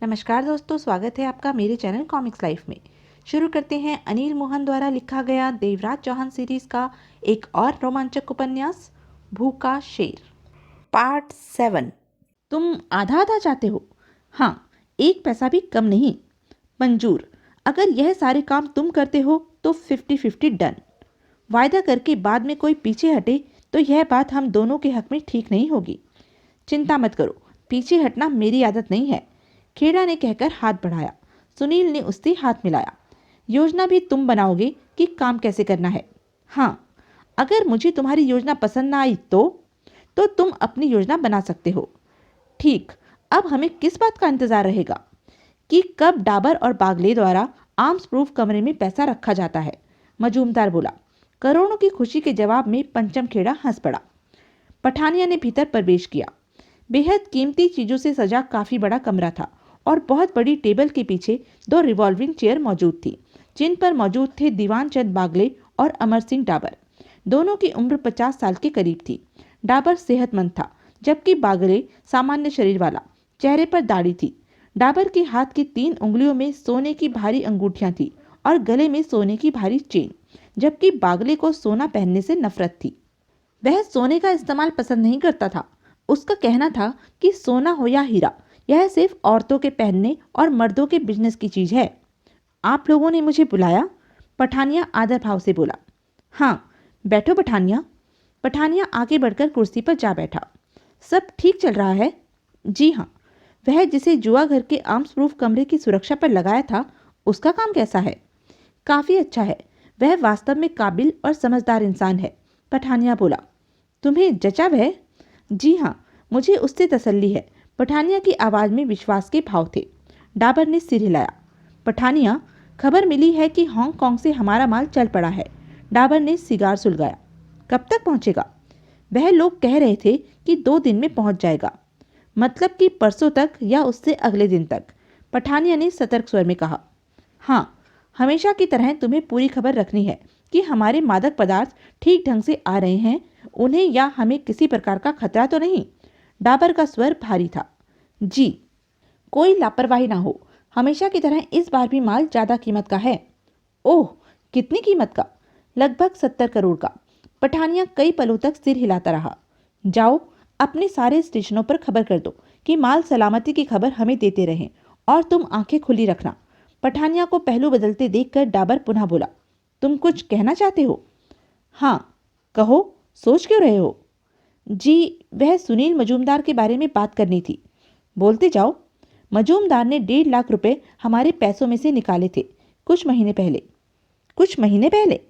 नमस्कार दोस्तों, स्वागत है आपका मेरे चैनल कॉमिक्स लाइफ में। शुरू करते हैं अनिल मोहन द्वारा लिखा गया देवराज चौहान सीरीज का एक और रोमांचक उपन्यास भूखा शेर, पार्ट 7। तुम आधा आधा चाहते हो? हाँ, एक पैसा भी कम नहीं। मंजूर। अगर यह सारे काम तुम करते हो तो 50-50 डन। वायदा करके बाद में कोई पीछे हटे तो यह बात हम दोनों के हक में ठीक नहीं होगी। चिंता मत करो, पीछे हटना मेरी आदत नहीं है, खेड़ा ने कहकर हाथ बढ़ाया। सुनील ने उससे हाथ मिलाया। योजना भी तुम बनाओगे कि काम कैसे करना है? हाँ, अगर मुझे तुम्हारी योजना पसंद ना आई तो तुम अपनी योजना बना सकते हो। ठीक, अब हमें किस बात का इंतजार रहेगा कि कब डाबर और बागले द्वारा आर्म्स प्रूफ कमरे में पैसा रखा जाता है? मजूमदार बोला। करोड़ों की खुशी के जवाब में पंचम खेड़ा हंस पड़ा। पठानिया ने भीतर प्रवेश किया। बेहद कीमती चीजों से सजा काफी बड़ा कमरा था और बहुत बड़ी टेबल के पीछे 2 रिवॉल्विंग चेयर मौजूद थी, जिन पर मौजूद थे दीवान चंद बागले और अमर सिंह डाबर। दोनों की उम्र 50 साल के करीब थी। डाबर सेहतमंद था, जबकि बागले सामान्य शरीर वाला। चेहरे पर दाढ़ी थी। डाबर के हाथ की 3 उंगलियों में सोने की भारी अंगूठियां थी और गले में सोने की भारी चेन, जबकि बागले को सोना पहनने से नफरत थी। वह सोने का इस्तेमाल पसंद नहीं करता था। उसका कहना था कि सोना हो या हीरा, यह सिर्फ औरतों के पहनने और मर्दों के बिजनेस की चीज है। आप लोगों ने मुझे बुलाया? पठानिया आदर भाव से बोला। हाँ, बैठो पठानिया। पठानिया आगे बढ़कर कुर्सी पर जा बैठा। सब ठीक चल रहा है? जी हाँ। वह जिसे जुआ घर के आर्म्स प्रूफ कमरे की सुरक्षा पर लगाया था, उसका काम कैसा है? काफी अच्छा है। वह वास्तव में काबिल और समझदार इंसान है, पठानिया बोला। तुम्हें जचा वह? जी हाँ, मुझे उससे तसल्ली है। पठानिया की आवाज में विश्वास के भाव थे। डाबर ने सिर हिलाया। पठानिया, खबर मिली है कि हांगकांग से हमारा माल चल पड़ा है। डाबर ने सिगार सुलगाया। कब तक पहुंचेगा? वह लोग कह रहे थे कि 2 दिन में पहुंच जाएगा। मतलब कि परसों तक या उससे अगले दिन तक, पठानिया ने सतर्क स्वर में कहा। हाँ, हमेशा की तरह तुम्हें पूरी खबर रखनी है कि हमारे मादक पदार्थ ठीक ढंग से आ रहे हैं, उन्हें या हमें किसी प्रकार का खतरा तो नहीं। डाबर का स्वर भारी था। जी, कोई लापरवाही ना हो। हमेशा की तरह इस बार भी माल ज्यादा कीमत का है। ओह, कितनी कीमत का? लगभग 70 करोड़ का। पठानिया कई पलों तक सिर हिलाता रहा। जाओ, अपने सारे स्टेशनों पर खबर कर दो कि माल सलामती की खबर हमें देते रहें, और तुम आंखें खुली रखना। पठानिया को पहलू बदलते देखकर डाबर पुनः बोला। तुम कुछ कहना चाहते हो? हाँ, कहो। सोच क्यों रहे हो? जी, वह सुनील मजूमदार के बारे में बात करनी थी। बोलते जाओ। मजूमदार ने 1.5 लाख रुपए हमारे पैसों में से निकाले थे कुछ महीने पहले। कुछ महीने पहले?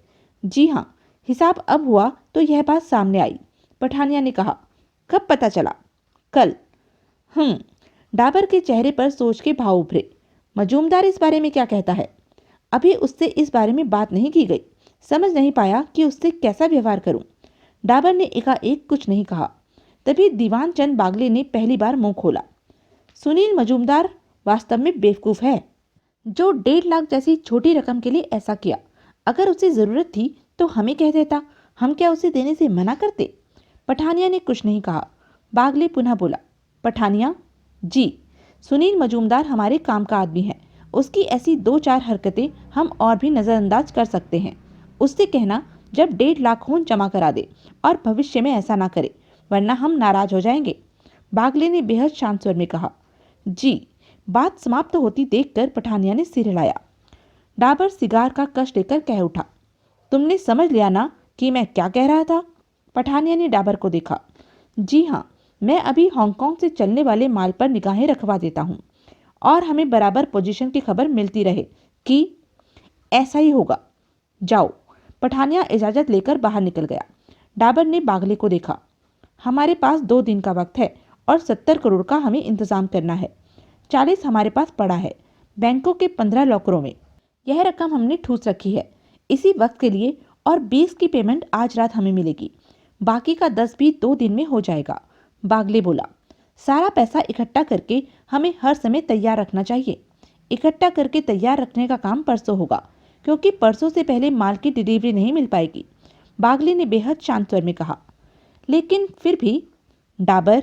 जी हाँ, हिसाब अब हुआ तो यह बात सामने आई, पठानिया ने कहा। कब पता चला? कल। डाबर के चेहरे पर सोच के भाव उभरे। मजूमदार इस बारे में क्या कहता है? अभी उससे इस बारे में बात नहीं की गई। समझ नहीं पाया कि उससे कैसा व्यवहार करूं। डाबर ने एकाएक कुछ नहीं कहा। तभी दीवान चंद बागले ने पहली बार मुंह खोला। सुनील मजूमदार वास्तव में बेवकूफ है, जो 1.5 लाख जैसी छोटी रकम के लिए ऐसा किया। अगर उसे जरूरत थी तो हमें कह देता, हम क्या उसे देने से मना करते? पठानिया ने कुछ नहीं कहा। बागले पुनः बोला। पठानिया जी, सुनील मजूमदार हमारे काम का आदमी है। उसकी ऐसी 2-4 हरकतें हम और भी नजरअंदाज कर सकते हैं। उससे कहना जब 1.5 लाख हो जमा करा दे, और भविष्य में ऐसा ना करे, वरना हम नाराज हो जाएंगे। बागले ने बेहद शांत स्वर में कहा। जी। बात समाप्त होती देखकर पठानिया ने सिर हिलाया। डाबर सिगार का कश लेकर कह उठा। तुमने समझ लिया ना कि मैं क्या कह रहा था? पठानिया ने डाबर को देखा। जी हाँ, मैं अभी हांगकांग से चलने वाले माल पर निगाहें रखवा देता हूँ, और हमें बराबर पोजीशन की खबर मिलती रहे कि ऐसा ही होगा। जाओ। पठानिया इजाजत लेकर बाहर निकल गया। डाबर ने बागले को देखा। हमारे पास 2 दिन का वक्त है और 70 करोड़ का हमें इंतजाम करना है। 40 हमारे पास पड़ा है, बैंकों के 15 लॉकरों में। यह रकम हमने ठूस रखी है इसी वक्त के लिए, और 20 की पेमेंट आज रात हमें मिलेगी। बाकी का 10 भी 2 दिन में हो जाएगा। बागले बोला। सारा पैसा इकट्ठा करके हमें हर समय तैयार रखना चाहिए। इकट्ठा करके तैयार रखने का काम परसों होगा, क्योंकि परसों से पहले माल की डिलीवरी नहीं मिल पाएगी। बागले ने बेहद शांत स्वर में कहा। लेकिन फिर भी। डाबर,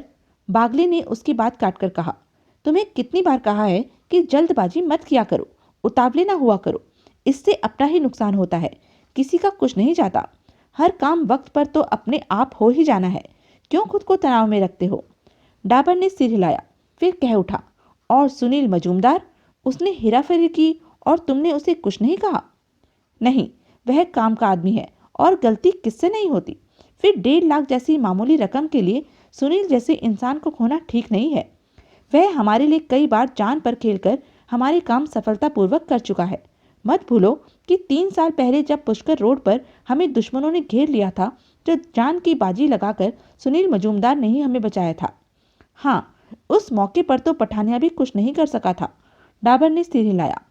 बागले ने उसकी बात काटकर कहा। तुम्हें कितनी बार कहा है कि जल्दबाजी मत किया करो, उतावले ना हुआ करो, इससे अपना ही नुकसान होता है, किसी का कुछ नहीं जाता। हर काम वक्त पर तो अपने आप हो ही जाना है, क्यों खुद को तनाव में रखते हो? डाबर ने सिर हिलाया, फिर कह उठा, और सुनील मजूमदार, उसने हेराफेरी की और तुमने उसे कुछ नहीं कहा? नहीं, वह काम का आदमी है और गलती किससे नहीं होती। फिर 1.5 लाख जैसी मामूली रकम के लिए सुनील जैसे इंसान को खोना ठीक नहीं है। वह हमारे लिए कई बार जान पर खेलकर हमारे काम सफलतापूर्वक कर चुका है। मत भूलो कि 3 साल पहले जब पुष्कर रोड पर हमें दुश्मनों ने घेर लिया था, तो जान की बाजी लगाकर सुनील मजूमदार ने ही हमें बचाया था। हाँ, उस मौके पर तो पठानिया भी कुछ नहीं कर सका था। डाबर ने सिर हिलाया।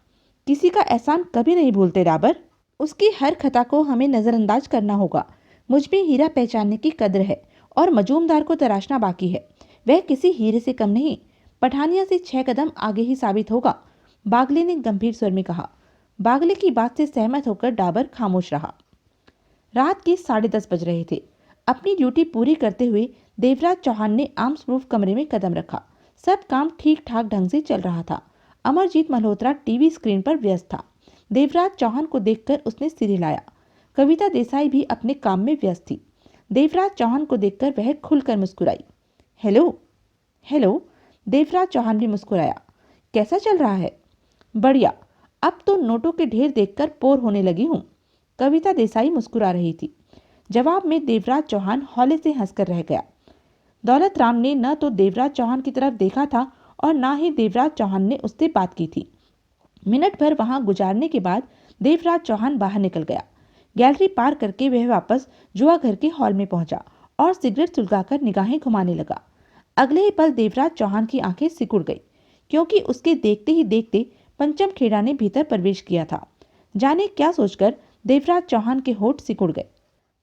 किसी का एहसान कभी नहीं भूलते डाबर। उसकी हर खता को हमें नजरअंदाज करना होगा। मुझ में हीरा पहचानने की कद्र है और मजूमदार को तराशना बाकी है। वह किसी हीरे से कम नहीं, पठानिया से 6 कदम आगे ही साबित होगा, बागले ने गंभीर स्वर में कहा। बागले की बात से सहमत होकर डाबर खामोश रहा। रात के 10:30 बज रहे थे। अपनी ड्यूटी पूरी करते हुए देवराज चौहान ने आर्म्स प्रूफ कमरे में कदम रखा। सब काम ठीक ठाक ढंग से चल रहा था। अमरजीत मल्होत्रा टीवी स्क्रीन पर व्यस्त था। देवराज चौहान को देखकर उसने सिर हिलाया। कविता देसाई भी अपने काम में व्यस्त थी। देवराज चौहान को देखकर वह खुलकर मुस्कुराई। हेलो। हेलो। देवराज चौहान भी मुस्कुराया। कैसा चल रहा है? बढ़िया। अब तो नोटों के ढेर देखकर बोर होने लगी हूँ। कविता देसाई मुस्कुरा रही थी। जवाब में देवराज चौहान हौले से हंसकर रह गया। दौलत राम ने न तो देवराज चौहान की तरफ देखा था और न ही देवराज चौहान ने उससे बात की थी। मिनट भर वहां गुजारने के बाद देवराज चौहान बाहर निकल गया। गैलरी पार करके वह वापस जुआ घर के हॉल में पहुंचा और सिगरेट सुलगाकर निगाहें घुमाने लगा। अगले ही पल देवराज चौहान की आंखें सिकुड़ गई, क्योंकि उसके देखते ही देखते पंचम खेड़ा ने भीतर प्रवेश किया था। जाने क्या सोचकर देवराज चौहान के होठ सिकुड़ गए।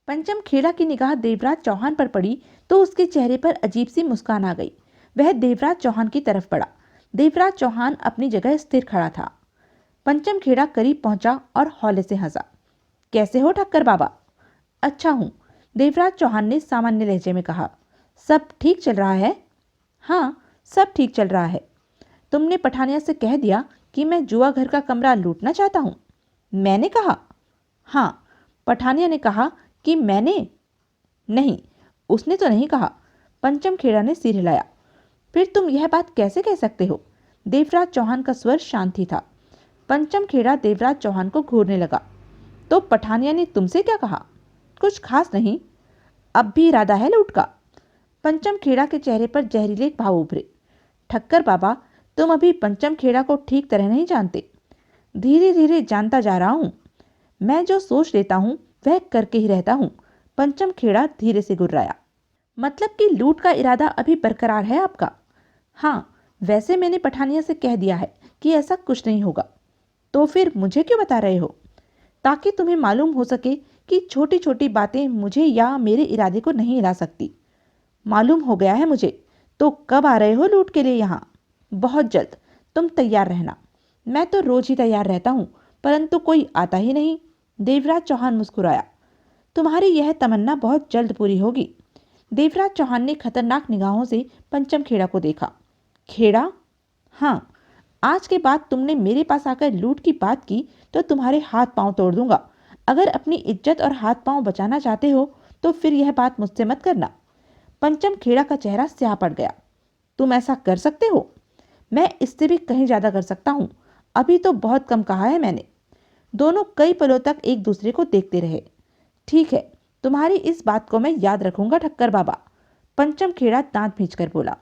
पंचम खेड़ा की निगाह देवराज चौहान पर पड़ी तो उसके चेहरे पर अजीब सी मुस्कान आ गई। वह देवराज चौहान की तरफ बढ़ा। देवराज चौहान अपनी जगह स्थिर खड़ा था। पंचम खेड़ा करीब पहुंचा और हौले से हंसा। कैसे हो ठक्कर बाबा? अच्छा हूँ, देवराज चौहान ने सामान्य लहजे में कहा। सब ठीक चल रहा है? हाँ, सब ठीक चल रहा है। तुमने पठानिया से कह दिया कि मैं जुआ घर का कमरा लूटना चाहता हूँ? मैंने कहा? हाँ, पठानिया ने कहा कि मैंने? नहीं, उसने तो नहीं कहा। पंचम खेड़ा ने सिर हिलाया। फिर तुम यह बात कैसे कह सकते हो? देवराज चौहान का स्वर शांति था। पंचम खेड़ा देवराज चौहान को घूरने लगा। तो पठानिया ने तुमसे क्या कहा? कुछ खास नहीं। अब भी इरादा है लूट का? पंचम खेड़ा के चेहरे पर जहरीले भाव उभरे। ठक्कर बाबा, तुम अभी पंचम खेड़ा को ठीक तरह नहीं जानते। धीरे धीरे जानता जा रहा हूँ। मैं जो सोच लेता हूँ वह करके ही रहता हूँ। पंचम खेड़ा धीरे से गुर्राया। मतलब कि लूट का इरादा अभी बरकरार है आपका? हाँ, वैसे मैंने पठानिया से कह दिया है कि ऐसा कुछ नहीं होगा। तो फिर मुझे क्यों बता रहे हो? ताकि तुम्हें मालूम हो सके कि छोटी छोटी बातें मुझे या मेरे इरादे को नहीं हिला सकती। मालूम हो गया है मुझे। तो कब आ रहे हो लूट के लिए यहाँ? बहुत जल्द। तुम तैयार रहना। मैं तो रोज ही तैयार रहता हूँ, परंतु कोई आता ही नहीं। देवराज चौहान मुस्कुराया। तुम्हारी यह तमन्ना बहुत जल्द पूरी होगी। देवराज चौहान ने खतरनाक निगाहों से पंचम खेड़ा को देखा। खेड़ा? हाँ, आज के बाद तुमने मेरे पास आकर लूट की बात की तो तुम्हारे हाथ पांव तोड़ दूंगा। अगर अपनी इज्जत और हाथ पांव बचाना चाहते हो तो फिर यह बात मुझसे मत करना। पंचम खेड़ा का चेहरा स्याह पड़ गया। तुम ऐसा कर सकते हो? मैं इससे भी कहीं ज्यादा कर सकता हूँ। अभी तो बहुत कम कहा है मैंने। दोनों कई पलों तक एक दूसरे को देखते रहे। ठीक है, तुम्हारी इस बात को मैं याद रखूंगा ठक्कर बाबा। पंचम खेड़ा दांत भींचकर बोला।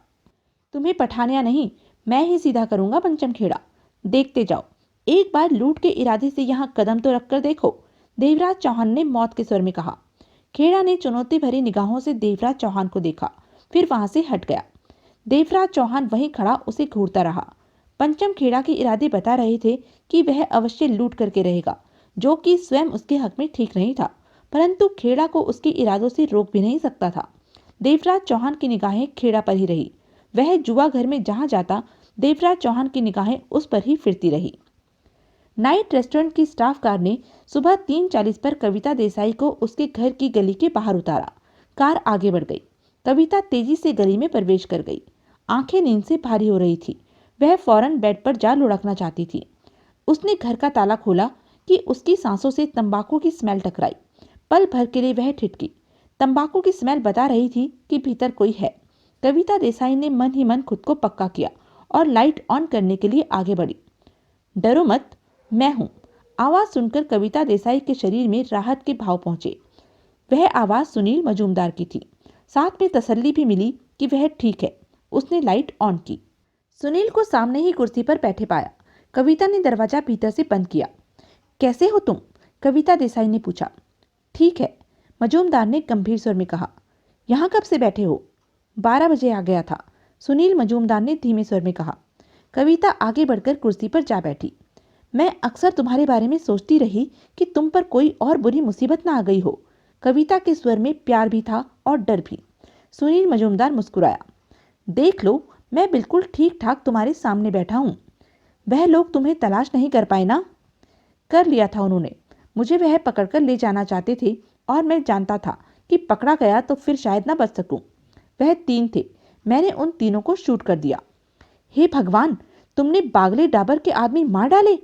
तुम्हें पठानिया नहीं, मैं ही सीधा करूंगा पंचम खेड़ा। देखते जाओ। एक बार लूट के इरादे से यहाँ कदम तो रखकर देखो। देवराज चौहान ने मौत के स्वर में कहा। खेड़ा ने चुनौती भरी निगाहों से देवराज चौहान को देखा, फिर वहां से हट गया। देवराज चौहान वहीं खड़ा उसे घूरता रहा। पंचम खेड़ा के इरादे बता रहे थे कि वह अवश्य लूट करके रहेगा, जो कि स्वयं उसके हक में ठीक नहीं था, परंतु खेड़ा को उसके इरादों से रोक भी नहीं सकता था। देवराज चौहान की निगाहें खेड़ा पर ही रही। वह जुआ घर में जहां जाता, देवराज चौहान की निगाहें उस पर ही फिरती रही। नाइट रेस्टोरेंट की स्टाफ कार ने सुबह 3:40 पर कविता देसाई को उसके घर की गली के बाहर उतारा। कार आगे बढ़ गई। कविता तेजी से गली में प्रवेश कर गई। आंखें नींद से भारी हो रही थी। वह फौरन बेड पर जा लुढ़कना चाहती थी। उसने घर का ताला खोला कि उसकी सांसों से तंबाकू की स्मेल टकराई। पल भर के लिए वह ठिठकी। तंबाकू की स्मेल बता रही थी कि भीतर कोई है। कविता देसाई ने मन ही मन खुद को पक्का किया और लाइट ऑन करने के लिए आगे बढ़ी। डरो मत, मैं हूं। आवाज सुनकर कविता देसाई के शरीर में राहत के भाव पहुंचे। वह आवाज सुनील मजूमदार की थी। साथ में तसल्ली भी मिली कि वह ठीक है। उसने लाइट ऑन की। सुनील को सामने ही कुर्सी पर बैठे पाया। कविता ने दरवाजा भीतर से बंद किया। कैसे हो तुम? कविता देसाई ने पूछा। ठीक है, मजूमदार ने गंभीर स्वर में कहा। यहाँ कब से बैठे हो? 12 बजे आ गया था, सुनील मजूमदार ने धीमे स्वर में कहा। कविता आगे बढ़कर कुर्सी पर जा बैठी। मैं अक्सर तुम्हारे बारे में सोचती रही कि तुम पर कोई और बुरी मुसीबत ना आ गई हो। कविता के स्वर में प्यार भी था और डर भी। सुनील मजूमदार मुस्कुराया। देख लो, मैं बिल्कुल ठीक ठाक तुम्हारे सामने बैठा हूँ। वह लोग तुम्हें तलाश नहीं कर पाए ना? कर लिया था उन्होंने। मुझे वह पकड़कर ले जाना चाहते थे और मैं जानता था कि पकड़ा गया तो फिर शायद ना बच सकूं। वह 3 थे। मैंने उन तीनों को शूट कर दिया। हे भगवान, तुमने बागले डाबर के आदमी मार डाले?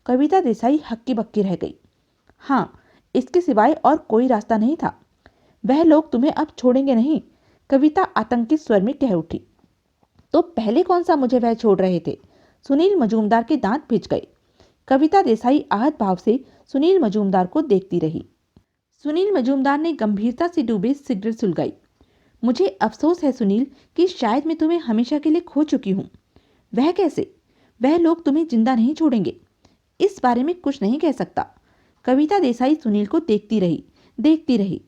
कविता देसाई हक्की बक्की रह गई। हाँ, इसके सिवाय और कोई रास्ता नहीं था। वह लोग तुम्हें अब छोड़ेंगे नहीं, कविता आतंकित स्वर में कह उठी। तो पहले कौन सा मुझे वह छोड़ रहे थे? सुनील मजूमदार के दांत भिज गए। कविता देसाई आहत भाव से सुनील मजूमदार को देखती रही। सुनील मजूमदार ने गंभीरता से डूबे सिगरेट सुलगाई। मुझे अफसोस है सुनील कि शायद मैं तुम्हें हमेशा के लिए खो चुकी हूँ। वह कैसे? वह लोग तुम्हें जिंदा नहीं छोड़ेंगे। इस बारे में कुछ नहीं कह सकता। कविता देसाई सुनील को देखती रही।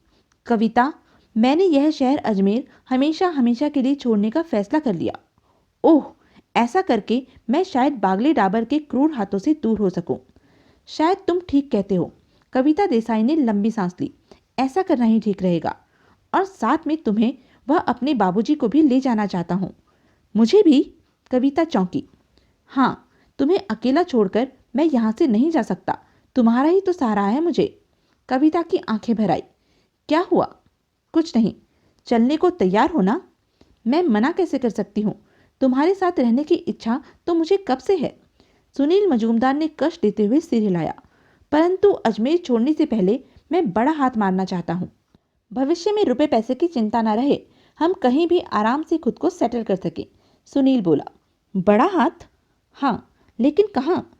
कविता, मैंने यह शहर अजमेर हमेशा हमेशा के लिए छोड़ने का फैसला कर लिया। ओह, ऐसा करके मैं शायद बागले डाबर के क्रूर हाथों से दूर हो सकूं। शायद तुम ठीक कहते हो। कविता देसाई ने लंबी सांस ली। ऐसा करना ही ठीक रहेगा। और साथ में तुम्हें वह अपने बाबूजी को भी ले जाना चाहता हूँ। मुझे भी? कविता चौंकी। हाँ, तुम्हें अकेला छोड़कर मैं यहाँ से नहीं जा सकता। तुम्हारा ही तो सहारा है मुझे। कविता की आंखें भर आई। क्या हुआ? कुछ नहीं। चलने को तैयार हो ना? मैं मना कैसे कर सकती हूँ? तुम्हारे साथ रहने की इच्छा तो मुझे कब से है। सुनील मजूमदार ने कष्ट देते हुए सिर हिलाया। परंतु अजमेर छोड़ने से पहले मैं बड़ा हाथ मारना चाहता हूँ। भविष्य में रुपए पैसे की चिंता न रहे, हम कहीं भी आराम से खुद को सेटल कर सके। सुनील बोला। बड़ा हाथ? हाँ, लेकिन कहाँ?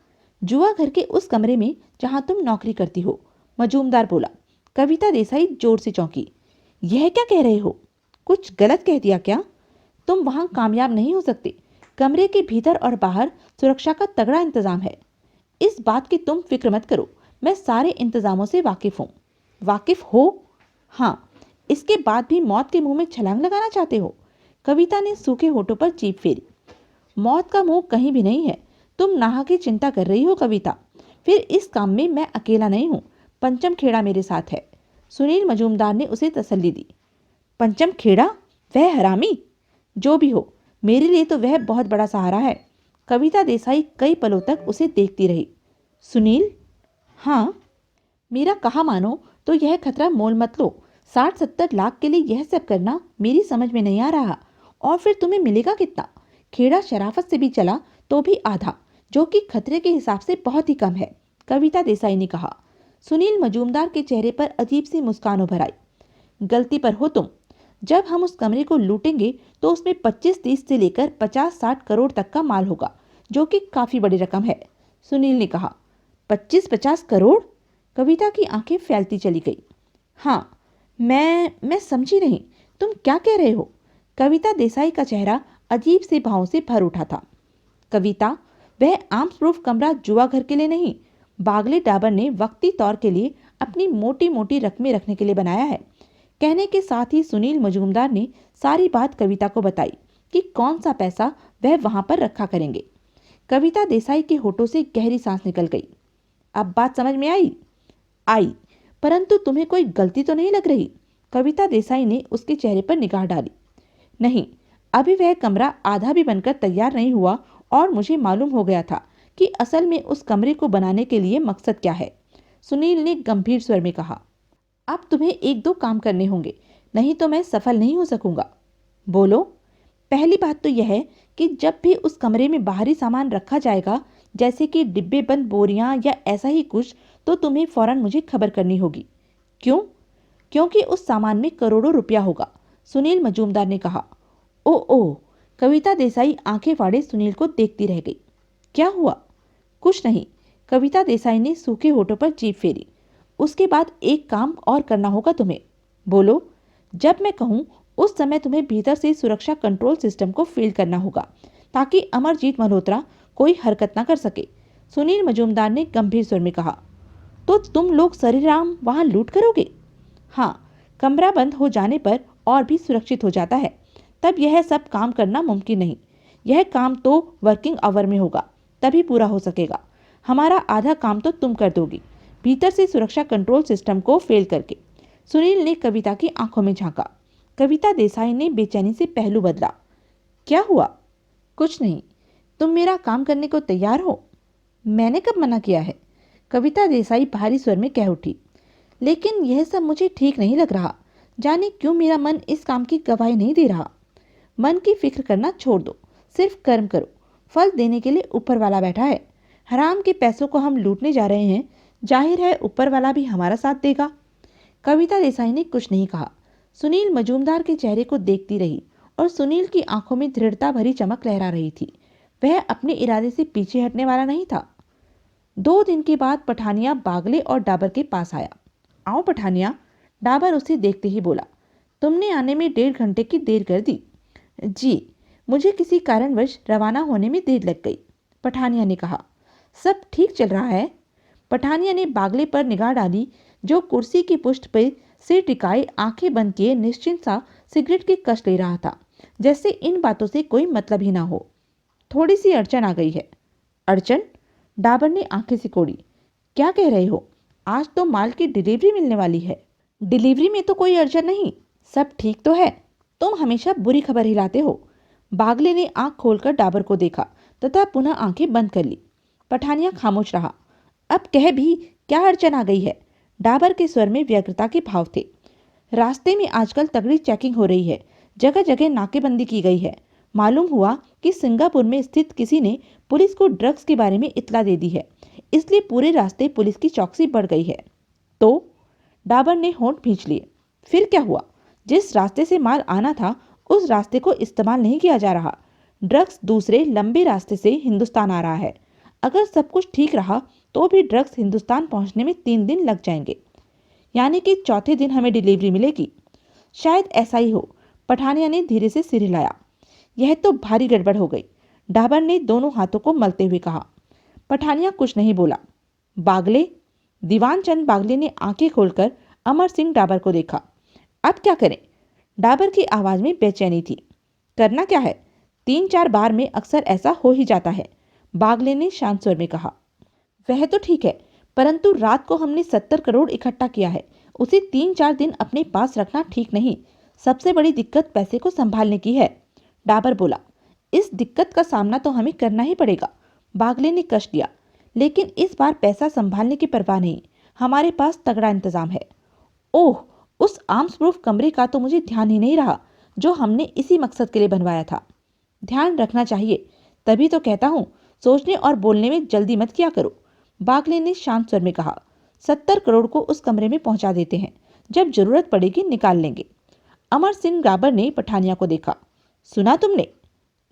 जुआ घर के उस कमरे में जहाँ तुम नौकरी करती हो, मजूमदार बोला। कविता देसाई जोर से चौंकी। यह क्या कह रहे हो? कुछ गलत कह दिया क्या? तुम वहां कामयाब नहीं हो सकते। कमरे के भीतर और बाहर सुरक्षा का तगड़ा इंतजाम है। इस बात की तुम फिक्र मत करो, मैं सारे इंतजामों से वाकिफ हूँ। वाकिफ हो? हाँ। इसके बाद भी मौत के मुंह में छलांग लगाना चाहते हो? कविता ने सूखे होठों पर जीभ फेरी। मौत का मुंह कहीं भी नहीं है। तुम नाह की चिंता कर रही हो कविता। फिर इस काम में मैं अकेला नहीं हूँ, पंचम खेड़ा मेरे साथ है। सुनील मजूमदार ने उसे तसल्ली दी। पंचम खेड़ा? वह हरामी? जो भी हो, मेरे लिए तो वह बहुत बड़ा सहारा है। कविता देसाई कई पलों तक उसे देखती रही। सुनील? हाँ। मेरा कहा मानो तो यह खतरा मोल मत लो। 60-70 लाख के लिए यह सब करना मेरी समझ में नहीं आ रहा। और फिर तुम्हें मिलेगा कितना? खेड़ा शराफत से भी चला तो भी आधा, जो कि खतरे के हिसाब से बहुत ही कम है, कविता देसाई ने कहा। सुनील मजूमदार के चेहरे पर अजीब सी मुस्कान उभर आई। गलती पर हो तुम। जब हम उस कमरे को लूटेंगे तो उसमें 25-30 से लेकर 50-60 करोड़ तक का माल होगा, जो कि काफी बड़ी रकम है, सुनील ने कहा। 25-50 करोड़? कविता की आंखें फैलती चली गई। हाँ, मैं समझी नहीं, तुम क्या कह रहे हो? कविता देसाई का चेहरा अजीब से भावों से भर उठा था। कविता, वह आर्म्स प्रूफ कमरा जुआ घर के लिए नहीं, बागले डाबर ने वक्ती तौर के लिए अपनी मोटी मोटी रकमें रखने के लिए बनाया है। कहने के साथ ही सुनील मजूमदार ने सारी बात कविता को बताई कि कौन सा पैसा वह वहां पर रखा करेंगे। कविता देसाई के होठों से गहरी सांस निकल गई। अब बात समझ में आई, परंतु तुम्हें कोई गलती तो नहीं लग रही? कविता देसाई ने उसके चेहरे पर निगाह डाली। नहीं, अभी वह कमरा आधा भी बनकर तैयार नहीं हुआ और मुझे मालूम हो गया था कि असल में उस कमरे को बनाने के लिए मकसद क्या है, सुनील ने गंभीर स्वर में कहा। अब तुम्हें 1-2 काम करने होंगे, नहीं तो मैं सफल नहीं हो सकूंगा। बोलो। पहली बात तो यह है कि जब भी उस कमरे में बाहरी सामान रखा जाएगा, जैसे कि डिब्बे बंद बोरियां या ऐसा ही कुछ, तो तुम्हें फौरन मुझे खबर करनी होगी। क्यों? क्योंकि उस सामान में करोड़ों रुपया होगा, सुनील मजूमदार ने कहा। ओ ओ, कविता देसाई आंखें फाड़े सुनील को देखती रह गई। क्या हुआ? कुछ नहीं, कविता देसाई ने सूखे होठों पर जीभ फेरी। उसके बाद एक काम और करना होगा तुम्हें। बोलो। जब मैं कहूं उस समय तुम्हें भीतर से सुरक्षा कंट्रोल सिस्टम को फील करना होगा, ताकि अमरजीत मल्होत्रा कोई हरकत ना कर सके, सुनील मजूमदार ने गंभीर स्वर में कहा। तो तुम लोग सरेराम वहां लूट करोगे? हाँ, कमरा बंद हो जाने पर और भी सुरक्षित हो जाता है, तब यह सब काम करना मुमकिन नहीं। यह काम तो वर्किंग आवर में होगा, तभी पूरा हो सकेगा। हमारा आधा काम तो तुम कर दोगी, भीतर से सुरक्षा कंट्रोल सिस्टम को फेल करके। सुनील ने कविता की आंखों में झांका। कविता देसाई ने बेचैनी से पहलू बदला। क्या हुआ? कुछ नहीं। तुम मेरा काम करने को तैयार हो? मैंने कब मना किया है? कविता देसाई भारी स्वर में कह उठी। लेकिन यह सब मुझे ठीक नहीं लग रहा। जाने क्यों मेरा मन इस काम की गवाही नहीं दे रहा। मन की फिक्र करना छोड़ दो, सिर्फ कर्म करो। फल देने के लिए ऊपर वाला बैठा है। हराम के पैसों को हम लूटने जा रहे हैं, जाहिर है ऊपर वाला भी हमारा साथ देगा। कविता देसाई ने कुछ नहीं कहा। सुनील मजूमदार के चेहरे को देखती रही और सुनील की आंखों में दृढ़ता भरी चमक लहरा रही थी। वह अपने इरादे से पीछे हटने वाला नहीं था। 2 दिन के बाद पठानिया बागले और डाबर के पास आया। आओ पठानिया, डाबर उसे देखते ही बोला। तुमने आने में 1.5 घंटे की देर कर दी। जी, मुझे किसी कारणवश रवाना होने में देर लग गई, पठानिया ने कहा। सब ठीक चल रहा है? पठानिया ने बागले पर निगाह डाली, जो कुर्सी की पुष्ट पर सिर टिकाए आंखें बंद किए निश्चिंत सा सिगरेट की कश ले रहा था, जैसे इन बातों से कोई मतलब ही ना हो। थोड़ी सी अड़चन आ गई है। अड़चन? डाबर ने आंखें सिकोड़ी। क्या कह रहे हो? आज तो माल की डिलीवरी मिलने वाली है। डिलीवरी में तो कोई अड़चन नहीं, सब ठीक तो है। तुम हमेशा बुरी खबर हिलाते हो। बागले ने आंख खोलकर डाबर को देखा तथा पुनः आंखें बंद कर ली। पठानिया खामोश रहा। अब कह भी क्या अड़चन आ गई है? डाबर के स्वर में व्यग्रता के भाव थे। रास्ते में आजकल तगड़ी चेकिंग हो रही है, जगह जगह नाकेबंदी की गई है। मालूम हुआ कि सिंगापुर में स्थित किसी ने पुलिस को ड्रग्स के बारे में इत्तला दे दी है, इसलिए पूरे रास्ते पुलिस की चौकसी बढ़ गई है। तो डाबर ने होंठ भींच लिए। फिर क्या हुआ? जिस रास्ते से माल आना था उस रास्ते को इस्तेमाल नहीं किया जा रहा। ड्रग्स दूसरे लंबे रास्ते से हिंदुस्तान आ रहा है। अगर सब कुछ ठीक रहा तो भी ड्रग्स हिंदुस्तान पहुंचने में 3 दिन लग जाएंगे, यानी कि चौथे दिन हमें डिलीवरी मिलेगी। शायद ऐसा ही हो, पठानिया ने धीरे से सिर हिलाया। यह तो भारी गड़बड़ हो गई, डाबर ने दोनों हाथों को मलते हुए कहा। पठानिया कुछ नहीं बोला। बागले? दीवान चंद बागले ने आंखें खोलकर अमर सिंह डाबर को देखा। अब क्या करें? डाबर की आवाज में बेचैनी थी। करना क्या है? 3-4 बार में अक्सर ऐसा हो ही जाता है, बागले ने शांत स्वर में कहा। वह तो ठीक है, परंतु रात को हमने 70 करोड़ इकट्ठा किया है, उसे 3-4 दिन अपने पास रखना ठीक नहीं। सबसे बड़ी दिक्कत पैसे को संभालने की है, डाबर बोला। इस दिक्कत का सामना तो हमें करना ही पड़ेगा, बागले ने कश दिया। लेकिन इस बार पैसा संभालने की परवाह नहीं, हमारे पास तगड़ा इंतजाम है। ओह, उस आर्म्स प्रूफ कमरे का तो मुझे ध्यान ही नहीं रहा, जो हमने इसी मकसद के लिए बनवाया था। ध्यान रखना चाहिए, तभी तो कहता हूँ सोचने और बोलने में जल्दी मत किया करो, बागले ने शांत स्वर में कहा। 70 करोड़ को उस कमरे में पहुंचा देते हैं, जब जरूरत पड़ेगी निकाल लेंगे। अमर सिंह डाबर ने पठानिया को देखा। सुना तुमने?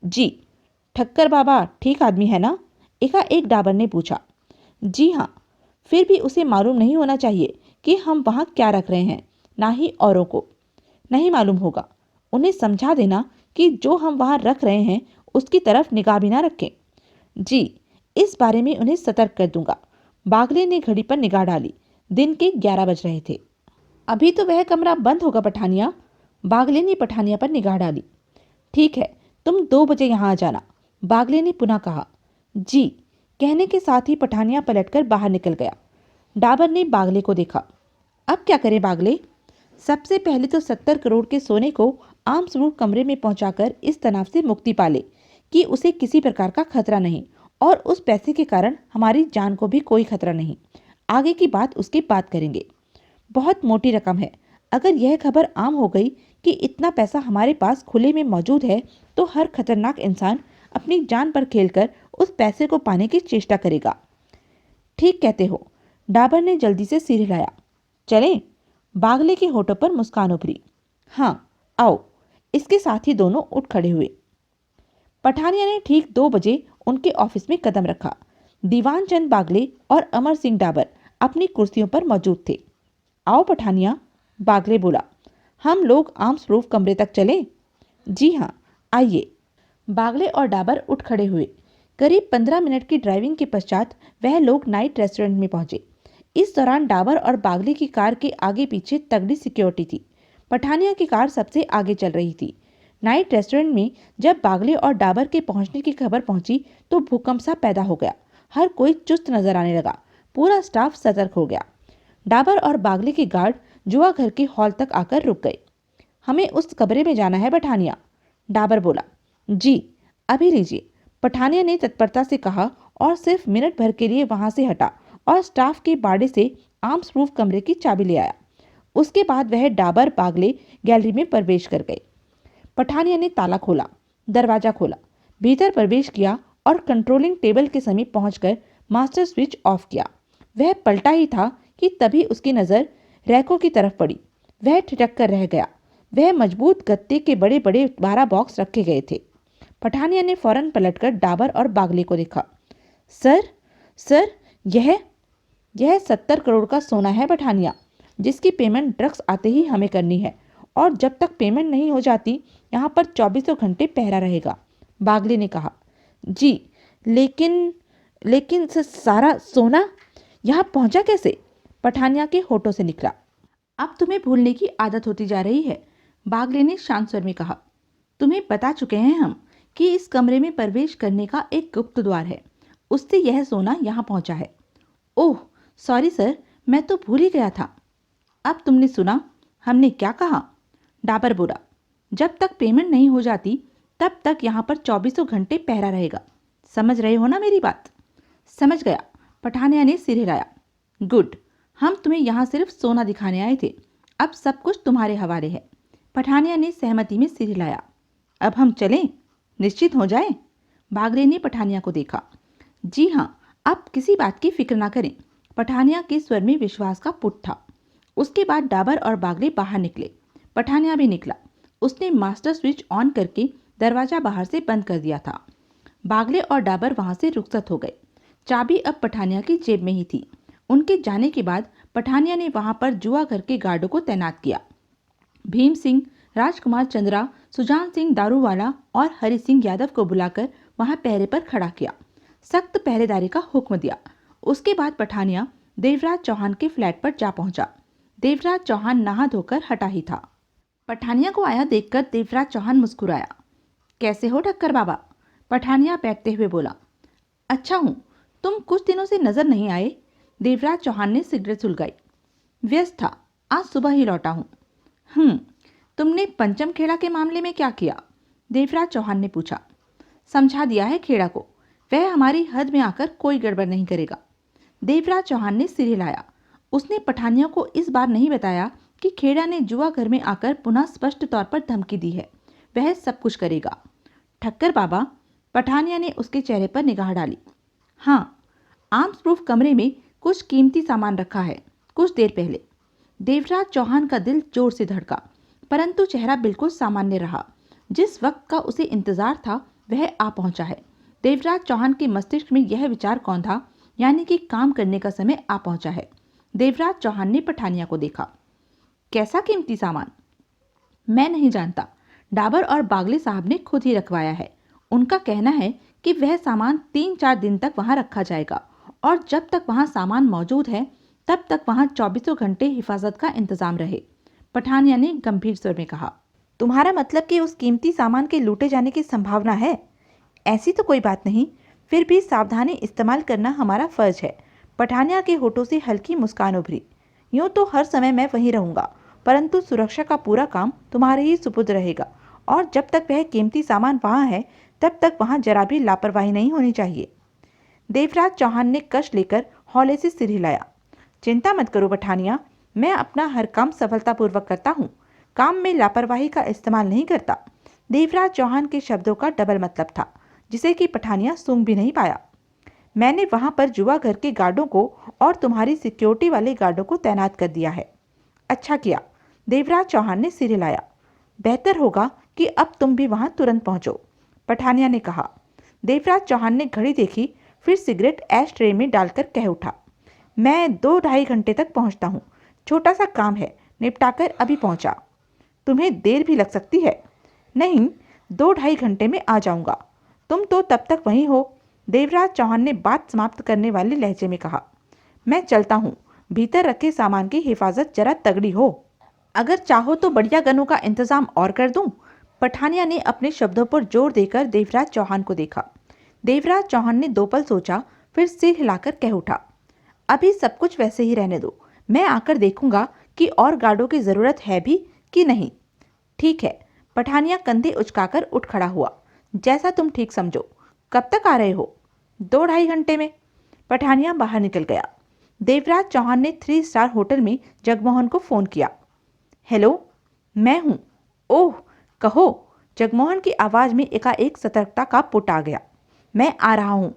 जी। ठक्कर बाबा ठीक आदमी है ना? एकाएक डाबर ने पूछा। जी हाँ। फिर भी उसे मालूम नहीं होना चाहिए कि हम वहाँ क्या रख रहे हैं, ना ही औरों को। नहीं मालूम होगा। उन्हें समझा देना कि जो हम वहाँ रख रहे हैं उसकी तरफ निगाह भी ना रखें। जी, इस बारे में उन्हें सतर्क कर दूंगा। बागले ने घड़ी पर निगाह डाली। दिन के 11 बज रहे थे। अभी तो वह कमरा बंद होगा पठानिया, बागले ने पठानिया पर निगाह डाली। ठीक है, तुम 2 बजे यहाँ आ जाना, बागले ने पुनः कहा। जी, कहने के साथ ही पठानिया पलटकर बाहर निकल गया। डाबर ने बागले को देखा। अब क्या करें बागले? सबसे पहले तो 70 करोड़ के सोने को आर्म्स प्रूफ कमरे में पहुंचाकर इस तनाव से मुक्ति पाले कि उसे किसी प्रकार का खतरा नहीं, और उस पैसे के कारण हमारी जान को भी कोई खतरा नहीं। आगे की बात उसके बाद करेंगे। बहुत मोटी रकम है। अगर यह खबर आम हो गई कि इतना पैसा हमारे पास खुले में मौजूद है, तो हर खतरनाक इंसान अपनी जान पर खेलकर उस पैसे को पाने की चेष्टा करेगा। ठीक कहते हो। डाबर ने जल्दी से सिर हिलाया। चलें? बागले के होठों पर मुस्कान उभरी। हाँ, आओ। इसके साथ ही दोनों उठ खड़े हुए। पठानिया ने ठीक 2 बजे उनके ऑफिस में कदम रखा। दीवान चंद बागले और अमर सिंह डाबर अपनी कुर्सियों पर मौजूद थे। आओ पठानिया, बागले बोला। हम लोग आर्म्स प्रूफ कमरे तक चलें? जी हाँ, आइए। बागले और डाबर उठ खड़े हुए। करीब 15 मिनट की ड्राइविंग के पश्चात वह लोग नाइट रेस्टोरेंट में पहुंचे। इस दौरान डाबर और बागले की कार के आगे पीछे तगड़ी सिक्योरिटी थी। पठानिया की कार सबसे आगे चल रही थी। नाइट रेस्टोरेंट में जब बागले और डाबर के पहुंचने की खबर पहुंची तो भूकंप सा पैदा हो गया। हर कोई चुस्त नजर आने लगा। पूरा स्टाफ सतर्क हो गया। डाबर और बागले के गार्ड जुआ घर के हॉल तक आकर रुक गए। हमें उस कमरे में जाना है पठानिया, डाबर बोला। जी, अभी लीजिए, पठानिया ने तत्परता से कहा और सिर्फ मिनट भर के लिए वहां से हटा और स्टाफ के बाड़े से आर्म्स प्रूफ कमरे की चाबी ले आया। उसके बाद वह डाबर बागले गैलरी में प्रवेश कर गए। पठानिया ने ताला खोला, दरवाजा खोला, भीतर प्रवेश किया और कंट्रोलिंग टेबल के समीप पहुंचकर मास्टर स्विच ऑफ किया। वह पलटा ही था कि तभी उसकी नजर रैकों की तरफ पड़ी। वह ठिठक कर रह गया। वह मजबूत गत्ते के बड़े बड़े 12 बॉक्स रखे गए थे। पठानिया ने फौरन पलटकर डाबर और बागले को देखा। सर, सर, यह 70 करोड़ का सोना है पठानिया, जिसकी पेमेंट ड्रग्स आते ही हमें करनी है, और जब तक पेमेंट नहीं हो जाती यहाँ पर 24 घंटे पहरा रहेगा, बागले ने कहा। जी, लेकिन सारा सोना यहाँ पहुंचा कैसे? पठानिया के होठों से निकला। अब तुम्हें भूलने की आदत होती जा रही है, बागले ने शांत स्वर में कहा। तुम्हें बता चुके हैं हम कि इस कमरे में प्रवेश करने का एक गुप्त द्वार है, उससे यह सोना यहाँ पहुंचा है। ओह सॉरी सर, मैं तो भूल ही गया था। अब तुमने सुना हमने क्या कहा? डाबर बोला। जब तक पेमेंट नहीं हो जाती तब तक यहाँ पर 24 घंटे पहरा रहेगा। समझ रहे हो ना मेरी बात? समझ गया, पठानिया ने सिर हिलाया। गुड, हम तुम्हें यहाँ सिर्फ सोना दिखाने आए थे, अब सब कुछ तुम्हारे हवाले है। पठानिया ने सहमति में सिर हिलाया। अब हम चलें? निश्चित हो जाए, बागले ने पठानिया को देखा। जी हाँ, आप किसी बात की फिक्र ना करें, पठानिया के स्वर में विश्वास का पुट था। उसके बाद डाबर और बागले बाहर निकले। पठानिया भी निकला। उसने मास्टर स्विच ऑन करके दरवाजा बाहर से बंद कर दिया था। बागले और डाबर वहां से रुखसत हो गए। चाबी अब पठानिया की जेब में ही थी। उनके जाने के बाद पठानिया ने वहां पर जुआ घर के गार्डों को तैनात किया। भीम सिंह, राजकुमार चंद्रा, सुजान सिंह दारूवाला और हरि सिंह यादव को बुलाकर वहां पहरे पर खड़ा किया। सख्त पहरेदारी का हुक्म दिया। उसके बाद पठानिया देवराज चौहान के फ्लैट पर जा पहुंचा। देवराज चौहान नहा धोकर हटा ही था। पठानिया को आया देखकर देवराज चौहान मुस्कुराया। कैसे हो ठक्कर बाबा? पठानिया बैठते हुए बोला। अच्छा हूँ, तुम कुछ दिनों से नजर नहीं आए। देवराज चौहान ने सिगरेट सुलगाई। व्यस्त था, आज सुबह ही लौटा हूँ। तुमने पंचम खेड़ा के मामले में क्या किया? देवराज चौहान ने पूछा। समझा दिया है खेड़ा को, वह हमारी हद में आकर कोई गड़बड़ नहीं करेगा। देवराज चौहान ने सिर हिलाया। उसने पठानिया को इस बार नहीं बताया कि खेड़ा ने जुआ घर में आकर पुनः स्पष्ट तौर पर धमकी दी है। वह सब कुछ करेगा। ठक्कर बाबा, पठानिया ने उसके चेहरे पर निगाह डाली। हाँ, आर्म्स प्रूफ कमरे में कुछ कीमती सामान रखा है, कुछ देर पहले। देवराज चौहान का दिल जोर से धड़का, परंतु चेहरा बिल्कुल सामान्य रहा। जिस वक्त का उसे इंतजार था वह आ पहुंचा है। देवराज चौहान के मस्तिष्क में यह विचार कौन था, यानी कि काम करने का समय आ पहुंचा है। देवराज चौहान ने पठानिया को देखा। कैसा कीमती सामान? मैं नहीं जानता, डाबर और बागले साहब ने खुद ही रखवाया है। उनका कहना है कि वह सामान 3-4 दिन तक वहां रखा जाएगा, और जब तक वहां सामान मौजूद है तब तक वहां 24 घंटे हिफाजत का इंतजाम रहे। पठानिया ने गंभीर स्वर में कहा। तुम्हारा मतलब कि उस कीमती सामान के लूटे जाने की संभावना है? ऐसी तो कोई बात नहीं, फिर भी सावधानी इस्तेमाल करना हमारा फर्ज है। पठानिया के होठों से हल्की मुस्कान उभरी। यूं तो हर समय मैं वहीं रहूंगा, परंतु सुरक्षा का पूरा काम तुम्हारे ही सुपुर्द रहेगा, और जब तक वह कीमती सामान वहां है तब तक वहां जरा भी लापरवाही नहीं होनी चाहिए। देवराज चौहान ने कष्ट लेकर हौले से सिर हिलाया। चिंता मत करो पठानिया, मैं अपना हर काम सफलतापूर्वक करता हूँ, काम में लापरवाही का इस्तेमाल नहीं करता। देवराज चौहान के शब्दों का डबल मतलब था। जिसे कि पठानिया सूंघ भी नहीं पाया। मैंने वहां पर जुआ घर के गार्डों को और तुम्हारी सिक्योरिटी वाले गार्डों को तैनात कर दिया है। अच्छा किया, देवराज चौहान ने सिर हिलाया। बेहतर होगा कि अब तुम भी वहां तुरंत पहुंचो, पठानिया ने कहा। देवराज चौहान ने घड़ी देखी, फिर सिगरेट ऐश ट्रे में डालकर कह उठा, मैं 2-2.5 घंटे तक पहुंचता हूँ। छोटा सा काम है, निपटाकर अभी पहुंचा। तुम्हें देर भी लग सकती है। नहीं, 2-2.5 घंटे में आ जाऊंगा। तुम तो तब तक वहीं हो, देवराज चौहान ने बात समाप्त करने वाले लहजे में कहा। मैं चलता हूँ, भीतर रखे सामान की हिफाजत जरा तगड़ी हो। अगर चाहो तो बढ़िया गनों का इंतजाम और कर दूं। पठानिया ने अपने शब्दों पर जोर देकर देवराज चौहान को देखा। देवराज चौहान ने 2 पल सोचा, फिर सिर हिलाकर कह उठा, अभी सब कुछ वैसे ही रहने दो। मैं आकर देखूंगा कि और गार्डों की जरूरत है भी कि नहीं। ठीक है, पठानिया कंधे उचकाकर उठ खड़ा हुआ। जैसा तुम ठीक समझो। कब तक आ रहे हो? 2-2.5 घंटे में। पठानिया बाहर निकल गया। देवराज चौहान ने 3 स्टार होटल में जगमोहन को फोन किया। हेलो, मैं हूँ। ओह, कहो। जगमोहन की आवाज़ में एकाएक सतर्कता का पुट आ गया। मैं आ रहा हूँ।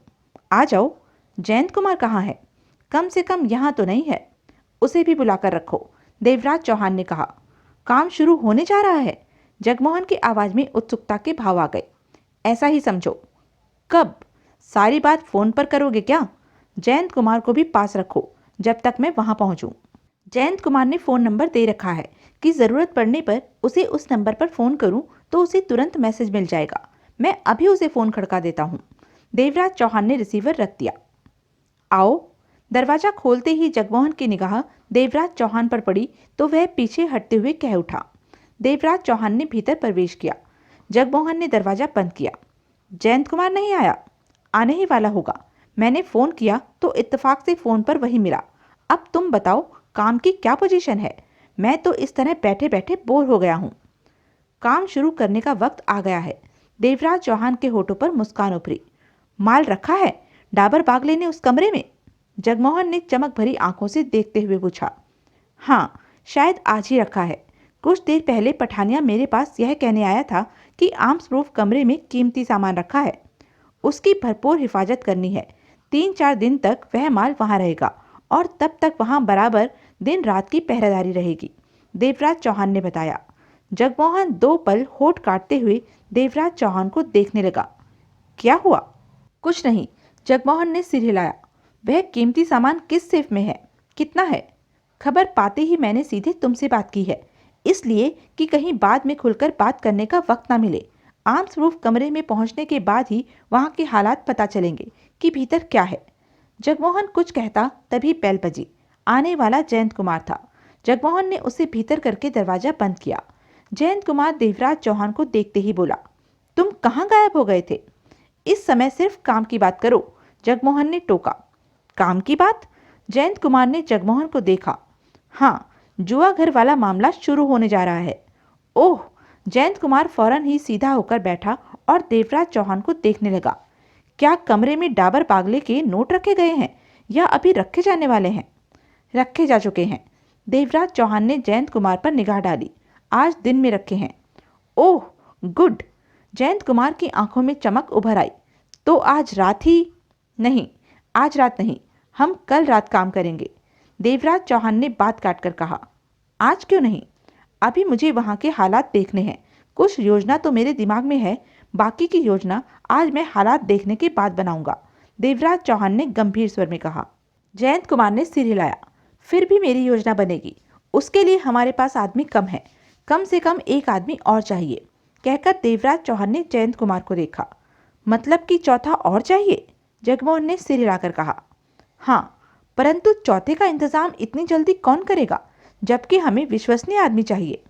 आ जाओ। जयंत कुमार कहाँ है? कम से कम यहाँ तो नहीं है। उसे भी बुलाकर रखो, देवराज चौहान ने कहा। काम शुरू होने जा रहा है। जगमोहन की आवाज़ में उत्सुकता के भाव आ गए। ऐसा ही समझो। कब? सारी बात फोन पर करोगे क्या? जयंत कुमार को भी पास रखो जब तक मैं वहां पहुंचूं। जयंत कुमार ने फ़ोन नंबर दे रखा है कि ज़रूरत पड़ने पर उसे उस नंबर पर फ़ोन करूं तो उसे तुरंत मैसेज मिल जाएगा। मैं अभी उसे फ़ोन खड़का देता हूं। देवराज चौहान ने रिसीवर रख दिया। आओ। दरवाज़ा खोलते ही जगमोहन की निगाह देवराज चौहान पर पड़ी तो वह पीछे हटते हुए कह उठा। देवराज चौहान ने भीतर प्रवेश किया। जगमोहन ने दरवाज़ा बंद किया। जयंत कुमार नहीं आया? आने ही वाला होगा। मैंने फ़ोन किया तो इत्तेफाक से फ़ोन पर वही मिला। अब तुम बताओ, काम की क्या पोजीशन है? मैं तो इस तरह बैठे बैठे बोर हो गया हूँ। काम शुरू करने का वक्त आ गया है। देवराज चौहान के होठों पर मुस्कान उभरी। माल रखा है डाबर बागले ने उस कमरे में? जगमोहन ने चमक भरी आंखों से देखते हुए पूछा। हाँ, शायद आज ही रखा है। कुछ देर पहले पठानिया मेरे पास यह कहने आया था कि आर्म्स प्रूफ कमरे में कीमती सामान रखा है। उसकी भरपूर हिफाजत करनी है। 3-4 दिन तक वह माल वहां रहेगा और तब तक वहां बराबर दिन रात की पहरेदारी रहेगी, देवराज चौहान ने बताया। जगमोहन 2 पल होठ काटते हुए देवराज चौहान को देखने लगा। क्या हुआ? कुछ नहीं, जगमोहन ने सिर हिलाया। वह कीमती सामान किस सेफ में है? कितना है? खबर पाते ही मैंने सीधे तुमसे बात की है, इसलिए कि कहीं बाद में खुलकर बात करने का वक्त ना मिले। आर्म्स प्रूफ कमरे में पहुंचने के बाद ही वहां के हालात पता चलेंगे कि भीतर क्या है। जगमोहन कुछ कहता तभी बेल बजी। आने वाला जयंत कुमार था। जगमोहन ने उसे भीतर करके दरवाजा बंद किया। जयंत कुमार देवराज चौहान को देखते ही बोला, तुम कहाँ गायब हो गए थे? इस समय सिर्फ काम की बात करो, जगमोहन ने टोका। काम की बात? जयंत कुमार ने जगमोहन को देखा। हाँ, जुआ घर वाला मामला शुरू होने जा रहा है। ओह! जयंत कुमार फौरन ही सीधा होकर बैठा और देवराज चौहान को देखने लगा। क्या कमरे में डाबर बागले के नोट रखे गए हैं या अभी रखे जाने वाले हैं? रखे जा चुके हैं। देवराज चौहान ने जयंत कुमार पर निगाह डाली। आज दिन में रखे हैं। ओह, गुड। जयंत कुमार की आंखों में चमक उभर आई। तो आज रात ही? नहीं, आज रात नहीं, हम कल रात काम करेंगे, देवराज चौहान ने बात काटकर कहा। आज क्यों नहीं? अभी मुझे वहां के हालात देखने हैं। कुछ योजना तो मेरे दिमाग में है, बाकी की योजना आज मैं हालात देखने के बाद बनाऊंगा, देवराज चौहान ने गंभीर स्वर में कहा। जयंत कुमार ने सिर हिलाया। फिर भी मेरी योजना बनेगी। उसके लिए हमारे पास आदमी कम है, कम से कम एक आदमी और चाहिए, कहकर देवराज चौहान ने जयंत कुमार को देखा। मतलब कि चौथा और चाहिए? जगमोहन ने सिर हिलाकर कहा। हाँ, परंतु चौथे का इंतजाम इतनी जल्दी कौन करेगा, जबकि हमें विश्वसनीय आदमी चाहिए।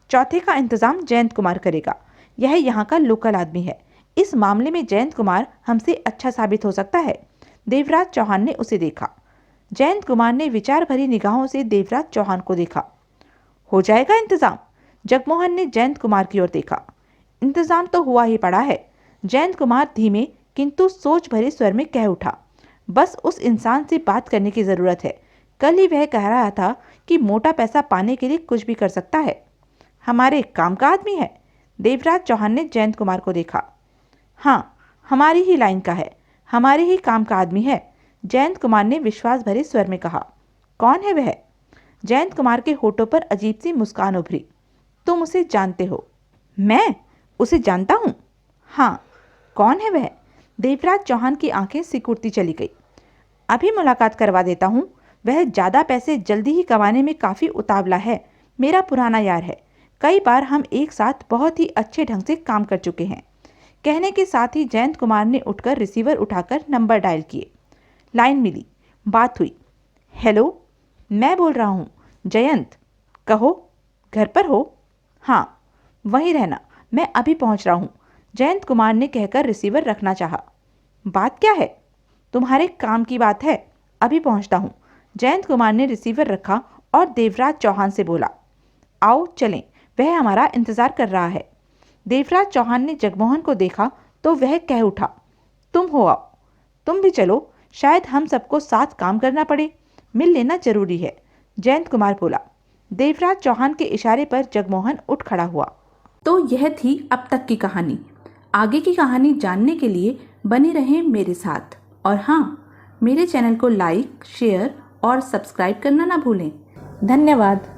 चौथे का इंतजाम जयंत कुमार करेगा। यह यहाँ का लोकल आदमी है। इस मामले में जयंत कुमार हमसे अच्छा साबित हो सकता है। देवराज चौहान ने उसे देखा। जयंत कुमार ने विचार भरी निगाहों से देवराज चौहान को देखा। हो जाएगा इंतजाम? जगमोहन ने जयंत कुमार की ओर देखा। इंतजाम तो हुआ ही पड़ा है, जयंत कुमार धीमे किंतु सोच भरे स्वर में कह उठा। बस उस इंसान से बात करने की जरूरत है। कल ही वह कह रहा था कि मोटा पैसा पाने के लिए कुछ भी कर सकता है। हमारे काम का आदमी है? देवराज चौहान ने जयंत कुमार को देखा। हाँ, हमारी ही लाइन का है, हमारे ही काम का आदमी है, जयंत कुमार ने विश्वास भरे स्वर में कहा। कौन है वह? जयंत कुमार के होठों पर अजीब सी मुस्कान उभरी। तुम उसे जानते हो? मैं उसे जानता हूँ? हाँ। कौन है वह? देवराज चौहान की आंखें सिकुड़ती चली गई। अभी मुलाकात करवा देता हूँ। वह ज़्यादा पैसे जल्दी ही कमाने में काफ़ी उतावला है। मेरा पुराना यार है। कई बार हम एक साथ बहुत ही अच्छे ढंग से काम कर चुके हैं। कहने के साथ ही जयंत कुमार ने उठकर रिसीवर उठाकर नंबर डायल किए। लाइन मिली, बात हुई। हेलो, मैं बोल रहा हूँ। जयंत, कहो, घर पर हो? हाँ, वहीं रहना, मैं अभी पहुँच रहा हूँ, जयंत कुमार ने कहकर रिसीवर रखना चाहा। बात क्या है? तुम्हारे काम की बात है, अभी पहुँचता हूँ। जयंत कुमार ने रिसीवर रखा और देवराज चौहान से बोला, आओ चलें, वह हमारा इंतज़ार कर रहा है। देवराज चौहान ने जगमोहन को देखा तो वह कह उठा, तुम हो आओ, तुम भी चलो, शायद हम सबको साथ काम करना पड़े, मिल लेना जरूरी है, जयंत कुमार बोला। देवराज चौहान के इशारे पर जगमोहन उठ खड़ा हुआ। तो यह थी अब तक की कहानी। आगे की कहानी जानने के लिए बने रहें मेरे साथ। और हाँ, मेरे चैनल को लाइक, शेयर और सब्सक्राइब करना ना भूलें। धन्यवाद।